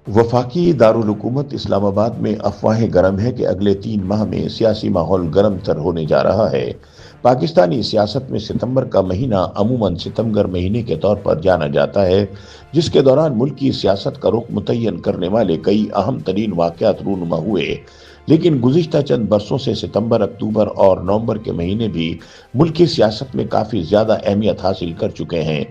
وفاقی دارالحکومت اسلام آباد میں افواہیں گرم ہے کہ اگلے 3 ماہ میں سیاسی ماحول گرم تر ہونے جا رہا ہے۔ پاکستانی سیاست میں ستمبر کا مہینہ عموماً ستمگر مہینے کے طور پر جانا جاتا ہے، جس کے دوران ملک کی سیاست کا رخ متعین کرنے والے کئی اہم ترین واقعات رونما ہوئے۔ لیکن گزشتہ چند برسوں سے ستمبر، اکتوبر اور نومبر کے مہینے بھی ملک کی سیاست میں کافی زیادہ اہمیت حاصل کر چکے ہیں۔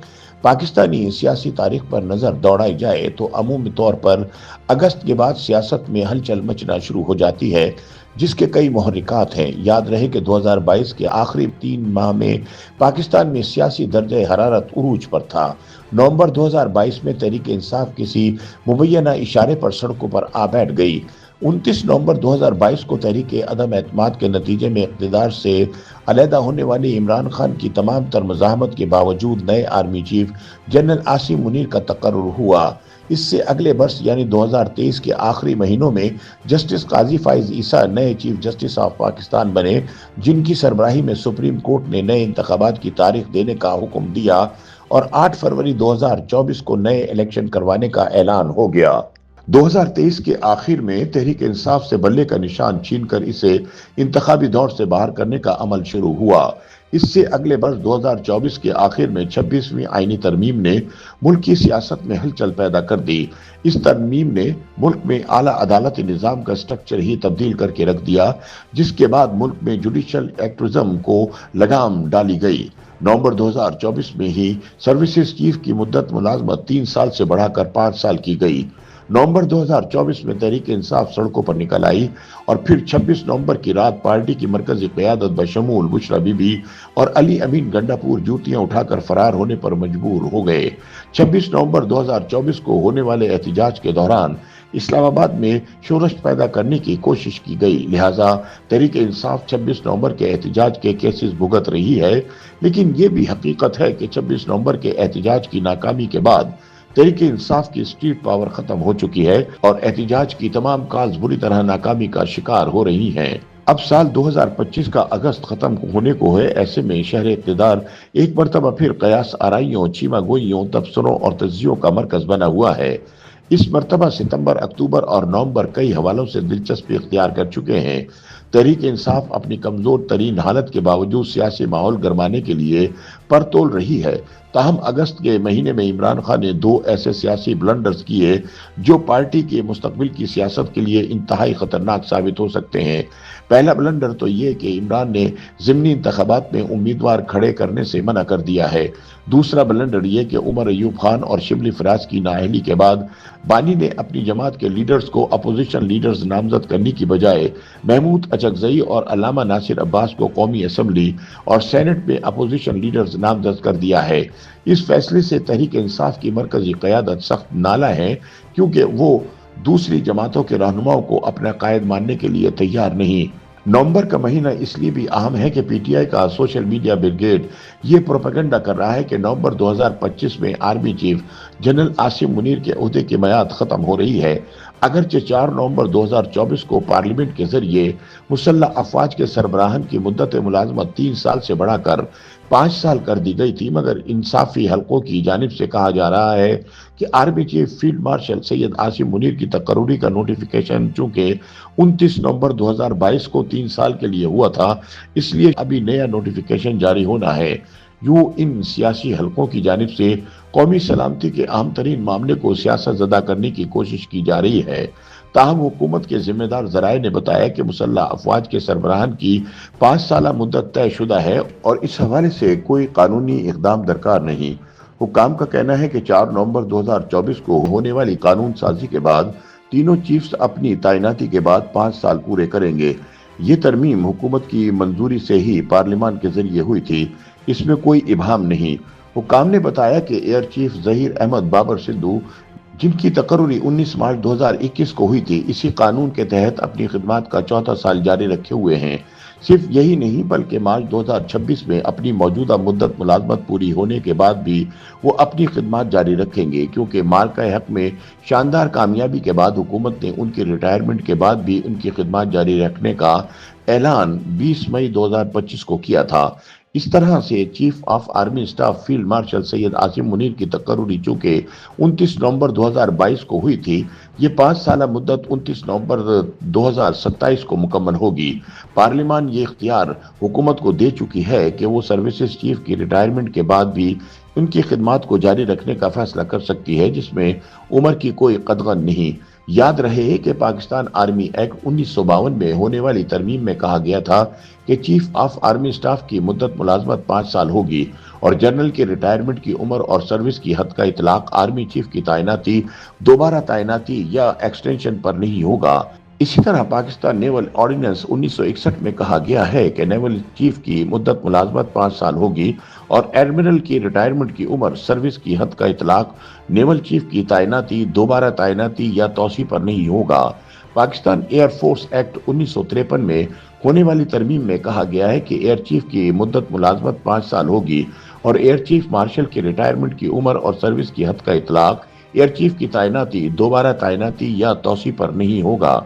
پاکستانی سیاسی تاریخ پر نظر دوڑائی جائے تو عمومی طور پر اگست کے بعد سیاست میں ہلچل مچنا شروع ہو جاتی ہے، جس کے کئی محرکات ہیں۔ یاد رہے کہ 2022 کے آخری 3 ماہ میں پاکستان میں سیاسی درجہ حرارت عروج پر تھا۔ نومبر 2022 میں تحریک انصاف کسی مبینہ اشارے پر سڑکوں پر آ بیٹھ گئی۔ 29 نومبر 2022 کو تحریک عدم اعتماد کے نتیجے میں اقتدار سے علیحدہ ہونے والے عمران خان کی تمام تر مزاحمت کے باوجود نئے army chief general Asim Munir کا تقرر ہوا۔ اس سے اگلے برس یعنی 2023 کے آخری مہینوں میں جسٹس قاضی فائز عیسیٰ نئے چیف جسٹس آف پاکستان بنے، جن کی سربراہی میں سپریم کورٹ نے نئے انتخابات کی تاریخ دینے کا حکم دیا اور 8 فروری 2024 کو نئے الیکشن کروانے کا اعلان ہو گیا۔ 2023 کے آخر میں تحریک انصاف سے بلے کا نشان چھین کر اسے انتخابی دور سے باہر کرنے کا عمل شروع ہوا۔ اس سے اگلے برس 2024 کے آخر میں 26ویں آئینی ترمیم نے ملک کی سیاست میں ہلچل پیدا کر دی۔ اس ترمیم نے ملک میں اعلیٰ عدالتی نظام کا سٹرکچر ہی تبدیل کر کے رکھ دیا، جس کے بعد ملک میں جوڈیشل ایکٹیوزم کو لگام ڈالی گئی۔ نومبر 2024 میں ہی سروسز چیف کی مدت ملازمت 3 سال سے بڑھا کر 5 سال کی گئی۔ نومبر 2024 میں تحریک انصاف سڑکوں پر نکل آئی اور پھر 26 نومبر کی رات پارٹی کی مرکزی قیادت بشمول بشرا بی بی اور علی امین گنڈا پور جوتیاں اٹھا کر فرار ہونے پر مجبور ہو گئے۔ 26 نومبر 2024 کو ہونے والے احتجاج کے دوران اسلام آباد میں شورش پیدا کرنے کی کوشش کی گئی، لہٰذا تحریک انصاف 26 نومبر کے احتجاج کے کیسز بھگت رہی ہے۔ لیکن یہ بھی حقیقت ہے کہ 26 نومبر کے احتجاج کی ناکامی کے بعد تحریک انصاف کی اسٹریٹ پاور ختم ہو چکی ہے اور احتجاج کی تمام کاز بری طرح ناکامی کا شکار ہو رہی ہیں۔ اب سال 2025 کا اگست ختم ہونے کو ہے، ایسے میں شہر اقتدار ایک مرتبہ پھر قیاس آرائیوں، چیمہ گوئیوں، تبصروں اور تجزیوں کا مرکز بنا ہوا ہے۔ اس مرتبہ ستمبر، اکتوبر اور نومبر کئی حوالوں سے دلچسپی اختیار کر چکے ہیں۔ تحریک انصاف اپنی کمزور ترین حالت کے باوجود سیاسی ماحول گرمانے کے لیے پر تول رہی ہے۔ تاہم اگست کے مہینے میں عمران خان نے 2 ایسے سیاسی بلنڈرز کیے جو پارٹی کے مستقبل کی سیاست کے لیے انتہائی خطرناک ثابت ہو سکتے ہیں۔ پہلا بلنڈر تو یہ کہ عمران نے ضمنی انتخابات میں امیدوار کھڑے کرنے سے منع کر دیا ہے۔ دوسرا بلنڈر یہ کہ عمر ایوب خان اور شبلی فراز کی نااہلی کے بعد بانی نے اپنی جماعت کے لیڈرز کو اپوزیشن لیڈرز نامزد کرنے کی بجائے محمود اچکزئی اور علامہ ناصر عباس کو قومی اسمبلی اور سینٹ میں اپوزیشن لیڈرز نامزد کر دیا ہے۔ اس فیصلے سے تحریک انصاف کی مرکزی قیادت سخت نالاں ہے، کیونکہ وہ دوسری جماعتوں کے رہنماؤں کو اپنا قائد ماننے کے لیے تیار نہیں۔ نومبر کا مہینہ اس لیے بھی اہم ہے کہ پی ٹی آئی کا سوشل میڈیا بریگیڈ یہ پروپیگنڈا کر رہا ہے کہ نومبر 2025 میں army chief general Asim Munir کے عہدے کی میعاد ختم ہو رہی ہے۔ اگرچہ 4 نومبر 2024 کو پارلیمنٹ کے ذریعے مسلح افواج کے سربراہان کی مدت ملازمت 3 سال سے بڑھا کر 5 سال کر دی گئی تھی، مگر انصافی حلقوں کی جانب سے کہا جا رہا ہے کہ army chief field marshal Syed Asim Munir کی تقرری کا نوٹیفیکیشن چونکہ 29 نومبر 2022 کو 3 سال کے لیے ہوا تھا، اس لیے ابھی نیا نوٹیفیکیشن جاری ہونا ہے۔ یوں ان سیاسی حلقوں کی جانب سے قومی سلامتی کے اہم ترین معاملے کو سیاست زدہ کرنے کی کوشش کی جا رہی ہے۔ تاہم حکومت کے ذمہ دار ذرائع نے بتایا کہ مسلح افواج کے سربراہان کی 5 سالہ مدت طے شدہ ہے اور اس حوالے سے کوئی قانونی اقدام درکار نہیں۔ حکام کا کہنا ہے کہ 4 نومبر 2024 کو ہونے والی قانون سازی کے بعد تینوں چیفز اپنی تعیناتی کے بعد 5 سال پورے کریں گے۔ یہ ترمیم حکومت کی منظوری سے ہی پارلیمان کے ذریعے ہوئی تھی، اس میں کوئی ابہام نہیں۔ حکام نے بتایا کہ ایئر چیف ظہیر احمد بابر سدھو، جن کی تقرری 19 مارچ 2021 کو ہوئی تھی، اسی قانون کے تحت اپنی خدمات کا 4تھا سال جاری رکھے ہوئے ہیں۔ صرف یہی نہیں بلکہ مارچ 2026 میں اپنی موجودہ مدت ملازمت پوری ہونے کے بعد بھی وہ اپنی خدمات جاری رکھیں گے، کیونکہ مارکہ حق میں شاندار کامیابی کے بعد حکومت نے ان کی ریٹائرمنٹ کے بعد بھی ان کی خدمات جاری رکھنے کا اعلان 20 مئی 2025 کو کیا تھا۔ اس طرح سے chief of army staff field marshal Syed Asim Munir کی تقرری چونکہ 29 نومبر 2022 کو ہوئی تھی، یہ 5 سالہ مدت 29 نومبر 2027 کو مکمل ہوگی۔ پارلیمان یہ اختیار حکومت کو دے چکی ہے کہ وہ سروسز چیف کی ریٹائرمنٹ کے بعد بھی ان کی خدمات کو جاری رکھنے کا فیصلہ کر سکتی ہے، جس میں عمر کی کوئی قدغن نہیں۔ یاد رہے کہ پاکستان آرمی ایکٹ 1952 میں ہونے والی ترمیم میں کہا گیا تھا کہ چیف آف آرمی سٹاف کی مدت ملازمت 5 سال ہوگی اور جنرل کی ریٹائرمنٹ کی عمر اور سروس کی حد کا اطلاق آرمی چیف کی تعیناتی، دوبارہ تعیناتی یا ایکسٹینشن پر نہیں ہوگا۔ اسی طرح پاکستان نیول آرڈیننس 1961 میں کہا گیا ہے کہ نیول چیف کی مدت ملازمت 5 سال ہوگی اور ایڈمرل کی ریٹائرمنٹ کی عمر، سروس کی حد کا اطلاق نیول چیف کی تعیناتی، دوبارہ تعیناتی یا توسیع پر نہیں ہوگا۔ پاکستان ایئر فورس ایکٹ 1953 میں ہونے والی ترمیم میں کہا گیا ہے کہ ایئر چیف کی مدت ملازمت 5 سال ہوگی اور ایئر چیف مارشل کی ریٹائرمنٹ کی عمر اور سروس کی حد کا اطلاق ایئر چیف کی تعیناتی، دوبارہ تعیناتی یا توسیع پر نہیں ہوگا۔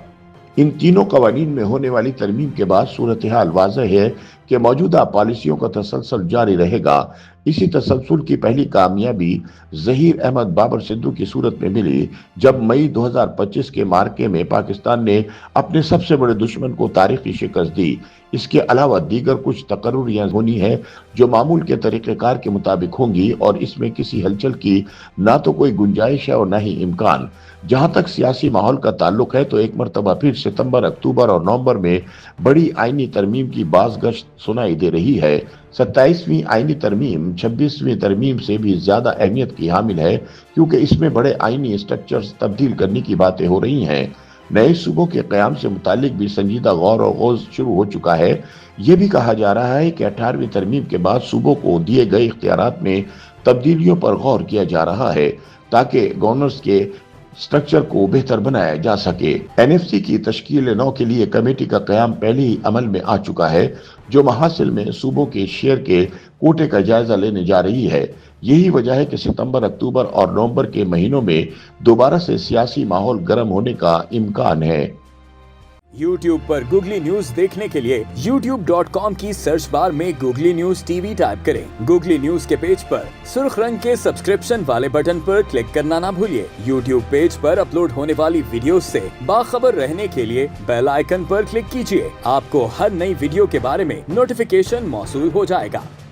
ان تینوں قوانین میں ہونے والی ترمیم کے بعد صورتحال واضح ہے کہ موجودہ پالیسیوں کا تسلسل جاری رہے گا۔ اسی تسلسل کی پہلی کامیابی ظہیر احمد بابر سدھو کی صورت میں ملی، جب مئی 2025 کے معرکے میں پاکستان نے اپنے سب سے بڑے دشمن کو تاریخی شکست دی۔ اس کے علاوہ دیگر کچھ تقرریاں ہونی ہیں جو معمول کے طریقہ کار کے مطابق ہوں گی اور اس میں کسی ہلچل کی نہ تو کوئی گنجائش ہے اور نہ ہی امکان۔ جہاں تک سیاسی ماحول کا تعلق ہے تو ایک مرتبہ پھر ستمبر، اکتوبر اور نومبر میں بڑی آئینی ترمیم کی باز گشت سنائی دے رہی ہے۔ 27ویں آئینی ترمیم 26ویں ترمیم سے بھی زیادہ اہمیت کی حامل ہے کیونکہ اس میں بڑے آئینی اسٹرکچرز تبدیل کرنے کی باتیں ہو رہی ہیں۔ نئے صوبوں کے قیام سے متعلق بھی سنجیدہ غور و خوض شروع ہو چکا ہے۔ یہ بھی کہا جا رہا ہے کہ 18ویں ترمیم کے بعد صوبوں کو دیے گئے اختیارات میں تبدیلیوں پر غور کیا جا رہا ہے تاکہ گورنرز کے سٹرکچر کو بہتر بنایا جا سکے۔ این ایف سی کی تشکیل نو کے لیے کمیٹی کا قیام پہلے ہی عمل میں آ چکا ہے، جو محاصل میں صوبوں کے شیئر کے کوٹے کا جائزہ لینے جا رہی ہے۔ یہی وجہ ہے کہ ستمبر، اکتوبر اور نومبر کے مہینوں میں دوبارہ سے سیاسی ماحول گرم ہونے کا امکان ہے۔ YouTube پر گوگلی نیوز دیکھنے کے لیے youtube.com کی سرچ بار میں googly news T V type کریں۔ گوگلی نیوز کے پیج پر سرخ رنگ کے سبسکرپشن والے بٹن پر کلک کرنا نہ بھولیے۔ YouTube پیج پر اپلوڈ ہونے والی ویڈیوز سے باخبر رہنے کے لیے بیل آئیکن پر کلک کیجیے۔ آپ کو ہر نئی ویڈیو کے بارے میں نوٹیفیکیشن موصول ہو جائے گا۔